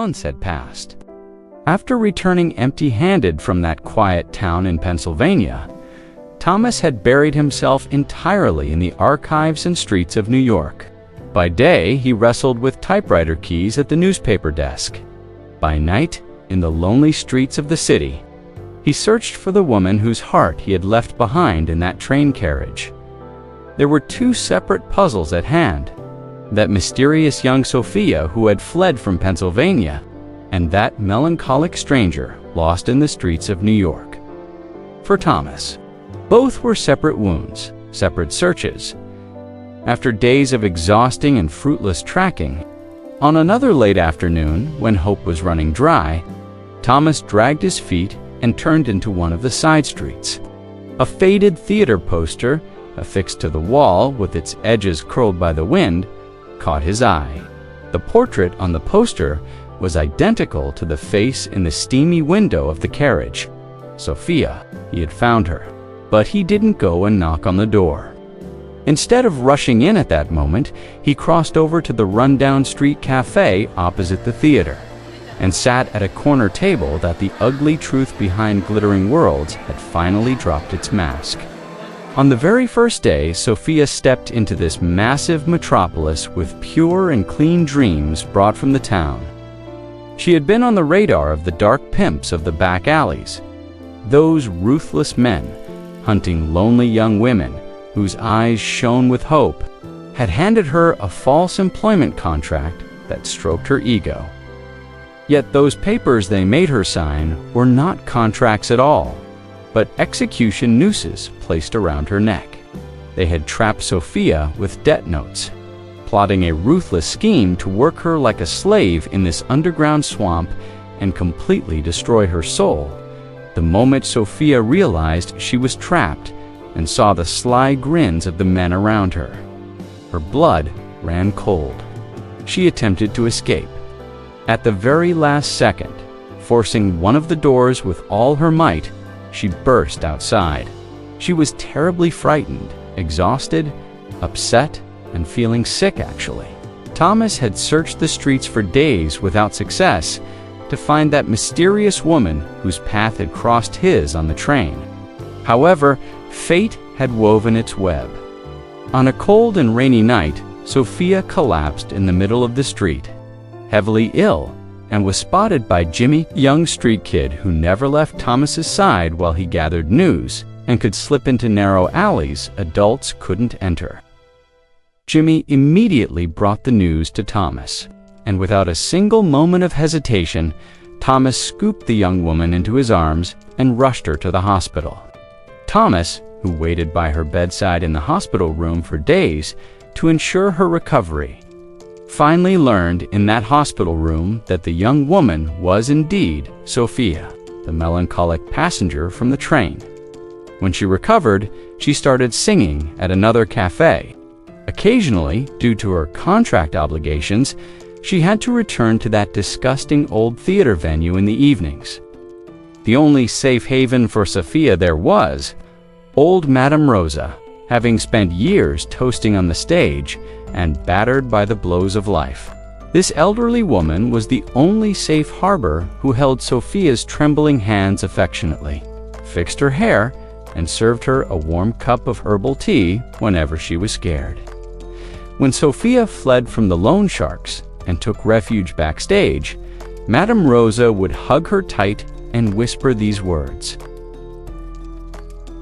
months had passed. After returning empty-handed from that quiet town in Pennsylvania, Thomas had buried himself entirely in the archives and streets of New York. By day, he wrestled with typewriter keys at the newspaper desk. By night, in the lonely streets of the city, he searched for the woman whose heart he had left behind in that train carriage. There were two separate puzzles at hand: that mysterious young Sophia who had fled from Pennsylvania, and that melancholic stranger lost in the streets of New York. For Thomas, both were separate wounds, separate searches. After days of exhausting and fruitless tracking, on another late afternoon, when hope was running dry, Thomas dragged his feet and turned into one of the side streets. A faded theater poster, affixed to the wall with its edges curled by the wind, caught his eye. The portrait on the poster was identical to the face in the steamy window of the carriage. Sophia, he had found her. But he didn't go and knock on the door. Instead of rushing in at that moment, he crossed over to the rundown street cafe opposite the theater and sat at a corner table that the ugly truth behind glittering worlds had finally dropped its mask. On the very first day, Sophia stepped into this massive metropolis with pure and clean dreams brought from the town. She had been on the radar of the dark pimps of the back alleys, those ruthless men hunting lonely young women whose eyes shone with hope, had handed her a false employment contract that stroked her ego. Yet those papers they made her sign were not contracts at all, but execution nooses placed around her neck. They had trapped Sophia with debt notes, plotting a ruthless scheme to work her like a slave in this underground swamp and completely destroy her soul the moment Sophia realized she was trapped and saw the sly grins of the men around her. Her blood ran cold. She attempted to escape. At the very last second, forcing one of the doors with all her might, she burst outside. She was terribly frightened, exhausted, upset, and feeling sick, actually. Thomas had searched the streets for days without success to find that mysterious woman whose path had crossed his on the train. However, fate had woven its web. On a cold and rainy night, Sophia collapsed in the middle of the street, heavily ill, and was spotted by Jimmy, a young street kid who never left Thomas's side while he gathered news and could slip into narrow alleys adults couldn't enter. Jimmy immediately brought the news to Thomas, and without a single moment of hesitation, Thomas scooped the young woman into his arms and rushed her to the hospital. Thomas, who waited by her bedside in the hospital room for days to ensure her recovery, finally learned in that hospital room that the young woman was indeed Sophia, the melancholic passenger from the train. When she recovered, she started singing at another cafe. Occasionally, due to her contract obligations, she had to return to that disgusting old theater venue in the evenings. The only safe haven for Sophia there was old Madame Rosa, having spent years toasting on the stage and battered by the blows of life. This elderly woman was the only safe harbor who held Sophia's trembling hands affectionately, fixed her hair, and served her a warm cup of herbal tea whenever she was scared. When Sophia fled from the loan sharks and took refuge backstage, Madame Rosa would hug her tight and whisper these words: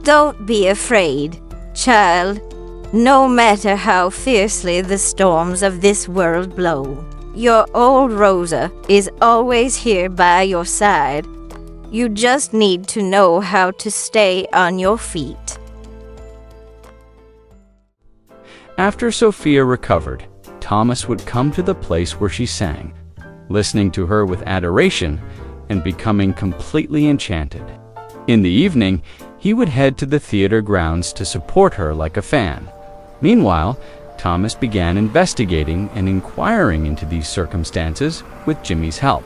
"Don't be afraid, child. No matter how fiercely the storms of this world blow, your old Rosa is always here by your side. You just need to know how to stay on your feet." After Sophia recovered, Thomas would come to the place where she sang, listening to her with adoration and becoming completely enchanted. In the evening, he would head to the theater grounds to support her like a fan. Meanwhile, Thomas began investigating and inquiring into these circumstances with Jimmy's help.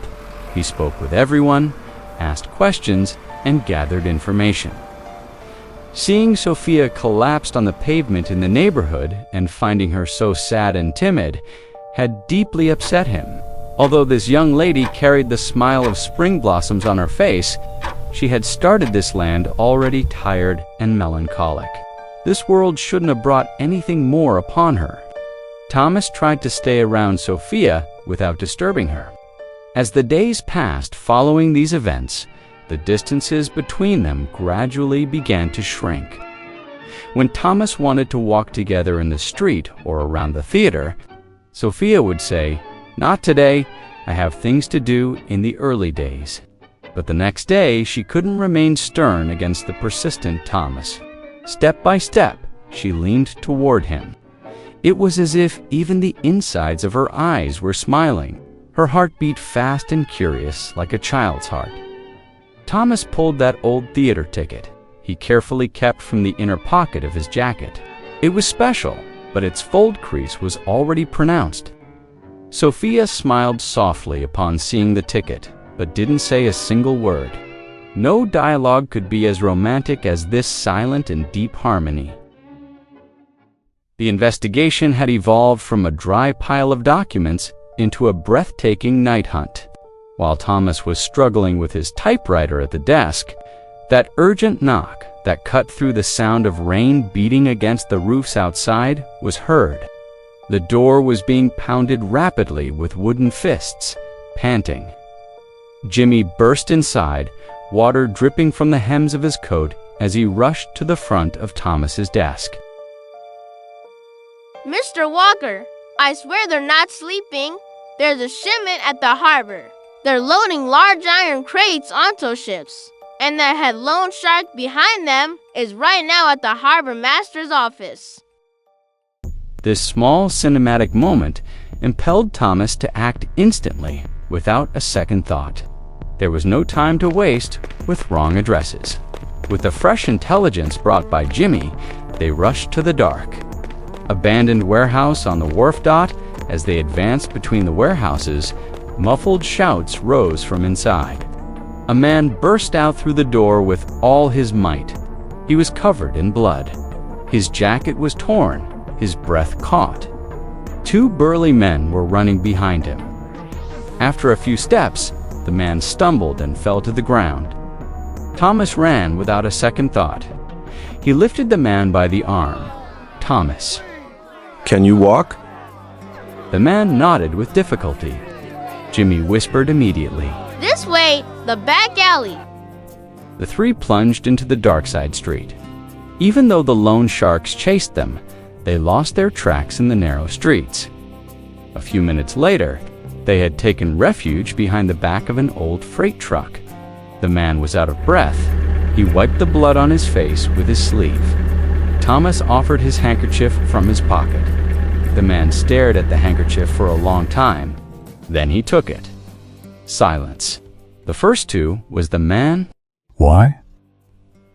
He spoke with everyone, asked questions, and gathered information. Seeing Sophia collapsed on the pavement in the neighborhood and finding her so sad and timid had deeply upset him. Although this young lady carried the smile of spring blossoms on her face, she had started this land already tired and melancholic. This world shouldn't have brought anything more upon her. Thomas tried to stay around Sophia without disturbing her. As the days passed following these events, the distances between them gradually began to shrink. When Thomas wanted to walk together in the street or around the theater, Sophia would say, "Not today, I have things to do in the early days." But the next day, she couldn't remain stern against the persistent Thomas. Step by step, she leaned toward him. It was as if even the insides of her eyes were smiling. Her heart beat fast and curious, like a child's heart. Thomas pulled that old theater ticket he carefully kept from the inner pocket of his jacket. It was special, but its fold crease was already pronounced. Sophia smiled softly upon seeing the ticket, but didn't say a single word. No dialogue could be as romantic as this silent and deep harmony. The investigation had evolved from a dry pile of documents into a breathtaking night hunt. While Thomas was struggling with his typewriter at the desk, that urgent knock that cut through the sound of rain beating against the roofs outside was heard. The door was being pounded rapidly with wooden fists, panting. Jimmy burst inside, water dripping from the hems of his coat as he rushed to the front of Thomas's desk. "Mr. Walker, I swear they're not sleeping. There's a shipment at the harbor. They're loading large iron crates onto ships. And that head loan shark behind them is right now at the harbor master's office." This small cinematic moment impelled Thomas to act instantly, without a second thought. There was no time to waste with wrong addresses. With the fresh intelligence brought by Jimmy, they rushed to the dark. Abandoned warehouse on the wharf dot. As they advanced between the warehouses, muffled shouts rose from inside. A man burst out through the door with all his might. He was covered in blood. His jacket was torn, his breath caught. Two burly men were running behind him. After a few steps, the man stumbled and fell to the ground. Thomas ran without a second thought. He lifted the man by the arm. "Thomas." "Can you walk?" The man nodded with difficulty. Jimmy whispered immediately. "This way, the back alley." The three plunged into the dark side street. Even though the loan sharks chased them, they lost their tracks in the narrow streets. A few minutes later, they had taken refuge behind the back of an old freight truck. The man was out of breath. He wiped the blood on his face with his sleeve. Thomas offered his handkerchief from his pocket. The man stared at the handkerchief for a long time. Then he took it. Silence. The first two was the man. "Why?"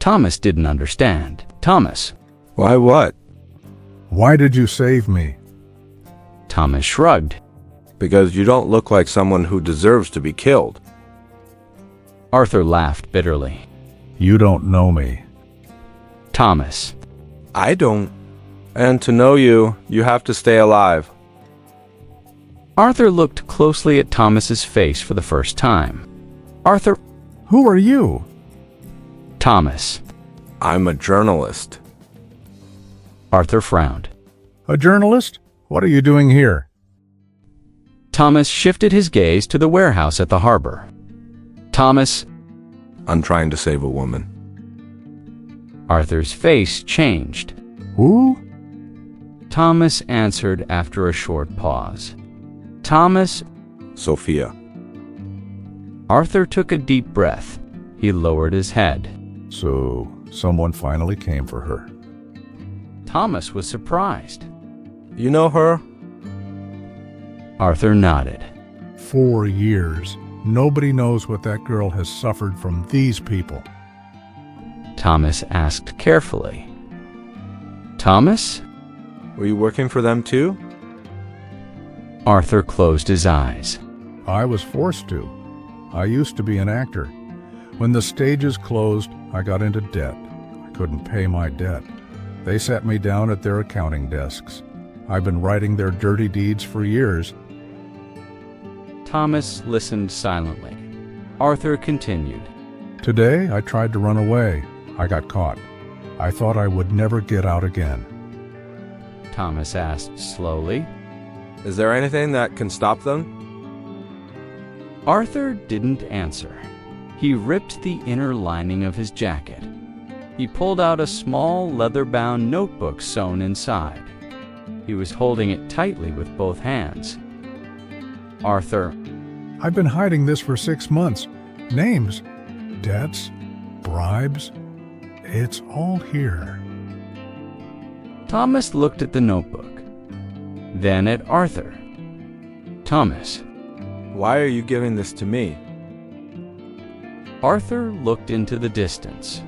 Thomas didn't understand. "Thomas." "Why what?" "Why did you save me?" Thomas shrugged. "Because you don't look like someone who deserves to be killed." Arthur laughed bitterly. "You don't know me." Thomas. "I don't. And to know you, you have to stay alive." Arthur looked closely at Thomas's face for the first time. "Arthur." "Who are you?" "Thomas." "I'm a journalist." Arthur frowned. "A journalist? What are you doing here?" Thomas shifted his gaze to the warehouse at the harbor. "Thomas." "I'm trying to save a woman." Arthur's face changed. "Who?" Thomas answered after a short pause. "Thomas." "Sophia." Arthur took a deep breath. He lowered his head. "So, someone finally came for her." Thomas was surprised. "You know her?" Arthur nodded. 4 years. Nobody knows what that girl has suffered from these people." Thomas asked carefully. "Thomas?" "Were you working for them too?" Arthur closed his eyes. "I was forced to. I used to be an actor. When the stages closed, I got into debt. I couldn't pay my debt. They sat me down at their accounting desks. I've been writing their dirty deeds for years." Thomas listened silently. Arthur continued. Today, I tried to run away. I got caught. I thought I would never get out again. Thomas asked slowly. Is there anything that can stop them? Arthur didn't answer. He ripped the inner lining of his jacket. He pulled out a small leather-bound notebook sewn inside. He was holding it tightly with both hands. Arthur, I've been hiding this for 6 months. Names, debts, bribes. It's all here. Thomas looked at the notebook, then at Arthur. Thomas. Why are you giving this to me? Arthur looked into the distance.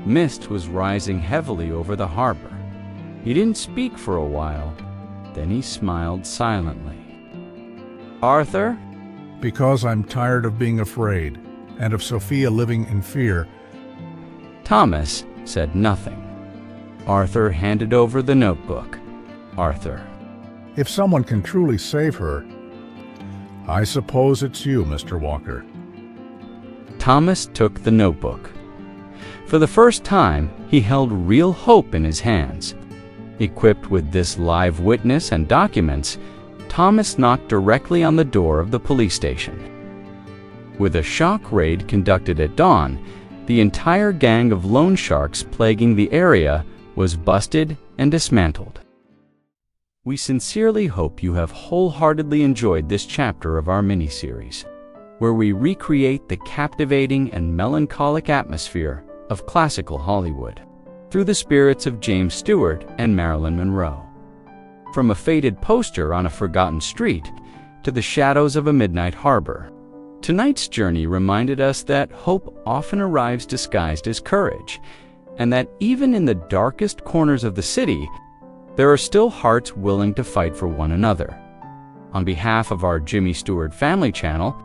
Mist was rising heavily over the harbor. He didn't speak for a while. Then he smiled silently. Arthur? Because I'm tired of being afraid, and of Sophia living in fear. Thomas said nothing. Arthur handed over the notebook. Arthur. If someone can truly save her, I suppose it's you, Mr. Walker. Thomas took the notebook. For the first time, he held real hope in his hands. Equipped with this live witness and documents, Thomas knocked directly on the door of the police station. With a shock raid conducted at dawn, the entire gang of loan sharks plaguing the area was busted and dismantled. We sincerely hope you have wholeheartedly enjoyed this chapter of our miniseries, where we recreate the captivating and melancholic atmosphere of classical Hollywood through the spirits of James Stewart and Marilyn Monroe. From a faded poster on a forgotten street to the shadows of a midnight harbor, tonight's journey reminded us that hope often arrives disguised as courage, and that even in the darkest corners of the city, there are still hearts willing to fight for one another. On behalf of our Jimmy Stewart family channel,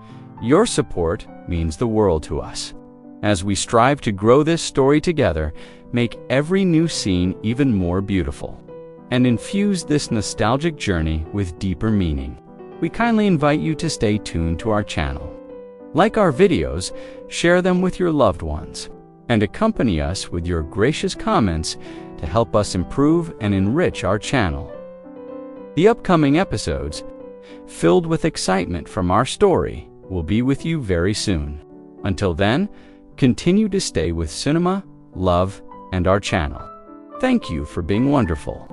your support means the world to us. As we strive to grow this story together, make every new scene even more beautiful, and infuse this nostalgic journey with deeper meaning, we kindly invite you to stay tuned to our channel. Like our videos, share them with your loved ones, and accompany us with your gracious comments to help us improve and enrich our channel. The upcoming episodes, filled with excitement from our story, will be with you very soon. Until then, continue to stay with cinema, love, and our channel. Thank you for being wonderful.